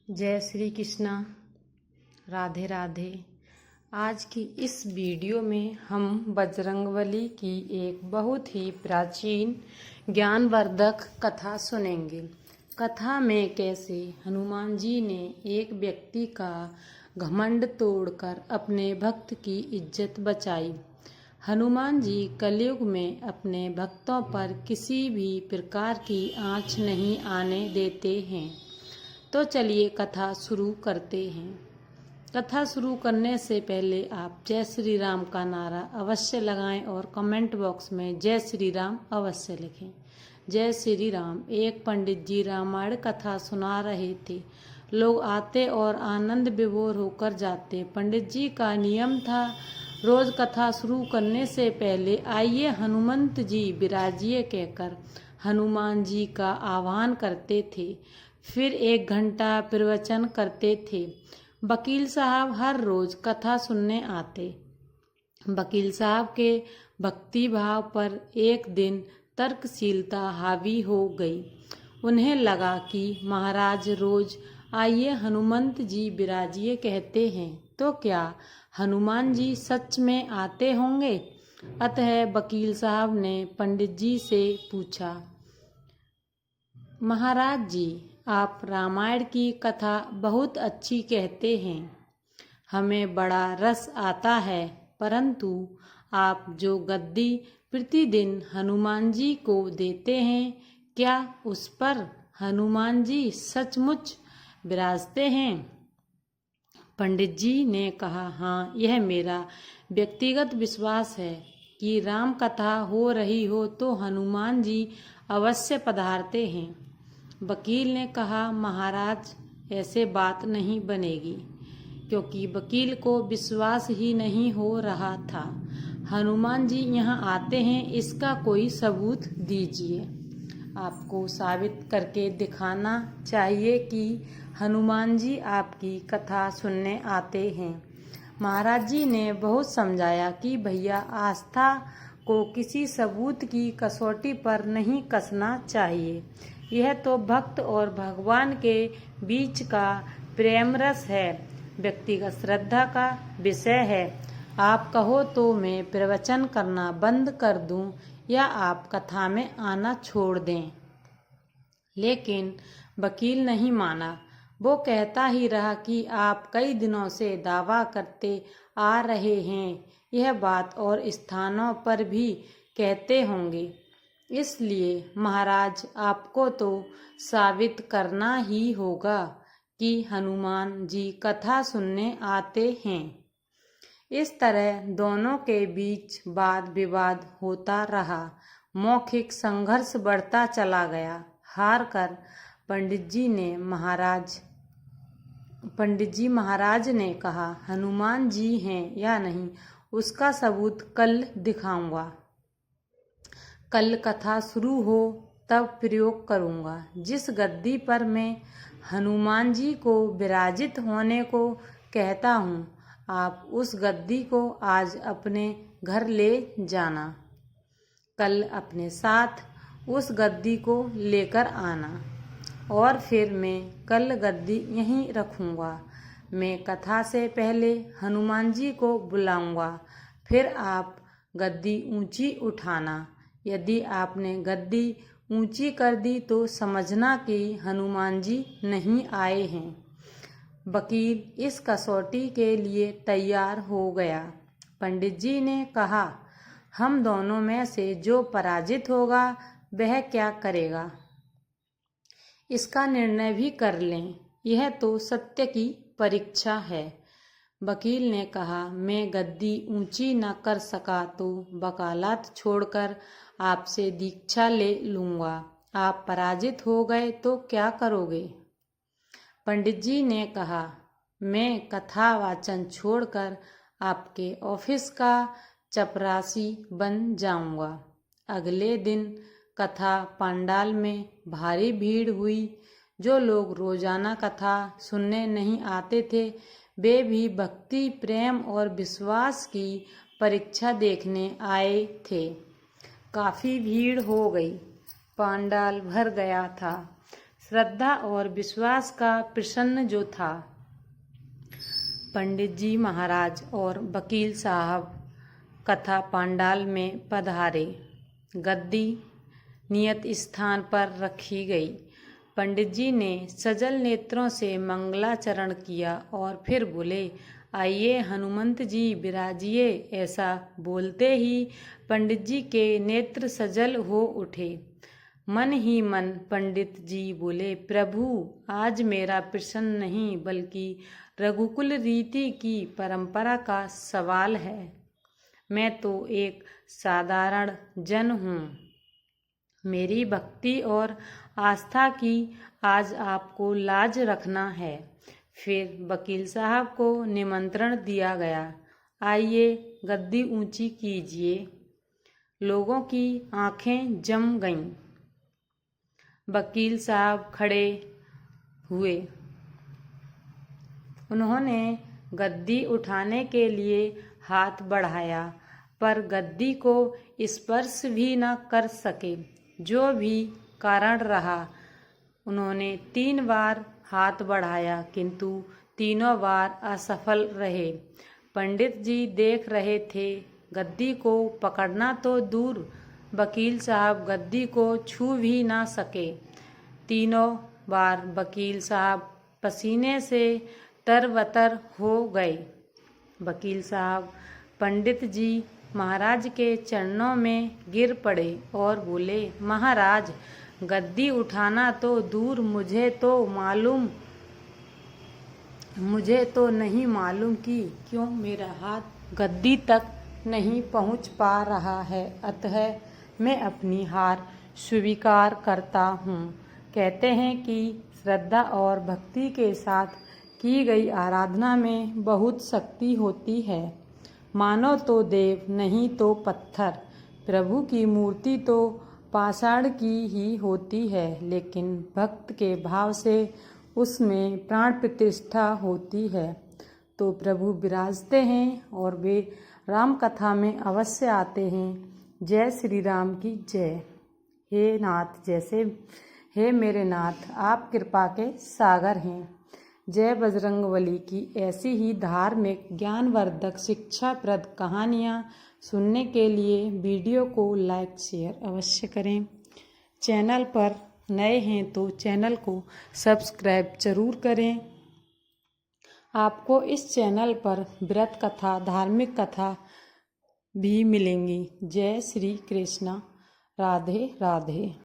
जय श्री कृष्णा। राधे राधे। आज की इस वीडियो में हम बजरंगबली की एक बहुत ही प्राचीन ज्ञानवर्धक कथा सुनेंगे। कथा में कैसे हनुमान जी ने एक व्यक्ति का घमंड तोड़कर अपने भक्त की इज्जत बचाई। हनुमान जी कलयुग में अपने भक्तों पर किसी भी प्रकार की आँच नहीं आने देते हैं। तो चलिए कथा शुरू करते हैं। कथा शुरू करने से पहले आप जय श्री राम का नारा अवश्य लगाएं और कमेंट बॉक्स में जय श्री राम अवश्य लिखें। जय श्री राम। एक पंडित जी रामायण कथा सुना रहे थे। लोग आते और आनंद विभोर होकर जाते। पंडित जी का नियम था, रोज कथा शुरू करने से पहले आइए हनुमंत जी विराजिए कहकर हनुमान जी का आह्वान करते थे। फिर 1 घंटा प्रवचन करते थे। वकील साहब हर रोज कथा सुनने आते। वकील साहब के भक्ति भाव पर एक दिन तर्कशीलता हावी हो गई। उन्हें लगा कि महाराज रोज आइए हनुमंत जी विराजिए कहते हैं, तो क्या हनुमान जी सच में आते होंगे? अतः वकील साहब ने पंडित जी से पूछा, महाराज जी, आप रामायण की कथा बहुत अच्छी कहते हैं, हमें बड़ा रस आता है, परंतु आप जो गद्दी प्रतिदिन हनुमान जी को देते हैं, क्या उस पर हनुमान जी सचमुच विराजते हैं? पंडित जी ने कहा, हाँ, यह मेरा व्यक्तिगत विश्वास है कि राम कथा हो रही हो तो हनुमान जी अवश्य पधारते हैं। वकील ने कहा, महाराज, ऐसे बात नहीं बनेगी, क्योंकि वकील को विश्वास ही नहीं हो रहा था। हनुमान जी यहाँ आते हैं, इसका कोई सबूत दीजिए। आपको साबित करके दिखाना चाहिए कि हनुमान जी आपकी कथा सुनने आते हैं। महाराज जी ने बहुत समझाया कि भैया, आस्था को किसी सबूत की कसौटी पर नहीं कसना चाहिए। यह तो भक्त और भगवान के बीच का प्रेम रस है, व्यक्तिगत श्रद्धा का विषय है। आप कहो तो मैं प्रवचन करना बंद कर दूं या आप कथा में आना छोड़ दें। लेकिन वकील नहीं माना। वो कहता ही रहा कि आप कई दिनों से दावा करते आ रहे हैं, यह बात और स्थानों पर भी कहते होंगे, इसलिए महाराज आपको तो साबित करना ही होगा कि हनुमान जी कथा सुनने आते हैं। इस तरह दोनों के बीच वाद विवाद होता रहा। मौखिक संघर्ष बढ़ता चला गया। हार कर पंडित जी महाराज ने कहा, हनुमान जी हैं या नहीं उसका सबूत कल दिखाऊंगा। कल कथा शुरू हो तब प्रयोग करूंगा। जिस गद्दी पर मैं हनुमान जी को विराजित होने को कहता हूँ, आप उस गद्दी को आज अपने घर ले जाना। कल अपने साथ उस गद्दी को लेकर आना और फिर मैं कल गद्दी यहीं रखूँगा। मैं कथा से पहले हनुमान जी को बुलाऊँगा, फिर आप गद्दी ऊंची उठाना। यदि आपने गद्दी ऊंची कर दी तो समझना कि हनुमान जी नहीं आए हैं। वकील इस कसौटी के लिए तैयार हो गया। पंडित जी ने कहा, हम दोनों में से जो पराजित होगा वह क्या करेगा, इसका निर्णय भी कर लें। यह तो सत्य की परीक्षा है। वकील ने कहा, मैं गद्दी ऊंची न कर सका तो वकालत छोड़कर आपसे दीक्षा ले लूँगा। आप पराजित हो गए तो क्या करोगे? पंडित जी ने कहा, मैं कथा वाचन छोड़कर आपके ऑफिस का चपरासी बन जाऊँगा। अगले दिन कथा पंडाल में भारी भीड़ हुई। जो लोग रोजाना कथा सुनने नहीं आते थे, वे भी भक्ति, प्रेम और विश्वास की परीक्षा देखने आए थे। काफ़ी भीड़ हो गई। पंडाल भर गया था। श्रद्धा और विश्वास का प्रश्न जो था। पंडित जी महाराज और वकील साहब कथा पांडाल में पधारे। गद्दी नियत स्थान पर रखी गई। पंडित जी ने सजल नेत्रों से मंगलाचरण किया और फिर बोले, आइए हनुमंत जी विराजिए। ऐसा बोलते ही पंडित जी के नेत्र सजल हो उठे। मन ही मन पंडित जी बोले, प्रभु आज मेरा प्रश्न नहीं बल्कि रघुकुल रीति की परंपरा का सवाल है। मैं तो एक साधारण जन हूँ। मेरी भक्ति और आस्था की आज आपको लाज रखना है। फिर वकील साहब को निमंत्रण दिया गया, आइए गद्दी ऊंची कीजिए। लोगों की आंखें जम गईं। वकील साहब खड़े हुए। उन्होंने गद्दी उठाने के लिए हाथ बढ़ाया, पर गद्दी को स्पर्श भी न कर सके। जो भी कारण रहा, उन्होंने 3 बार हाथ बढ़ाया, किंतु तीनों बार असफल रहे। पंडित जी देख रहे थे। गद्दी को पकड़ना तो दूर, वकील साहब गद्दी को छू भी ना सके। तीनों बार वकील साहब पसीने से तरबतर हो गए। वकील साहब पंडित जी महाराज के चरणों में गिर पड़े और बोले, महाराज गद्दी उठाना तो दूर, मुझे तो नहीं मालूम कि क्यों मेरा हाथ गद्दी तक नहीं पहुंच पा रहा है, अतः मैं अपनी हार स्वीकार करता हूँ। कहते हैं कि श्रद्धा और भक्ति के साथ की गई आराधना में बहुत शक्ति होती है। मानो तो देव नहीं तो पत्थर। प्रभु की मूर्ति तो पाषाण की ही होती है, लेकिन भक्त के भाव से उसमें प्राण प्रतिष्ठा होती है। तो प्रभु विराजते हैं और वे राम कथा में अवश्य आते हैं। जय श्री राम की जय। हे नाथ, हे मेरे नाथ, आप कृपा के सागर हैं। जय बजरंगबली की ऐसी ही धार्मिक ज्ञानवर्धक शिक्षाप्रद कहानियाँ सुनने के लिए वीडियो को लाइक शेयर अवश्य करें। चैनल पर नए हैं तो चैनल को सब्सक्राइब जरूर करें। आपको इस चैनल पर व्रत कथा, धार्मिक कथा भी मिलेंगी। जय श्री कृष्ण। राधे राधे।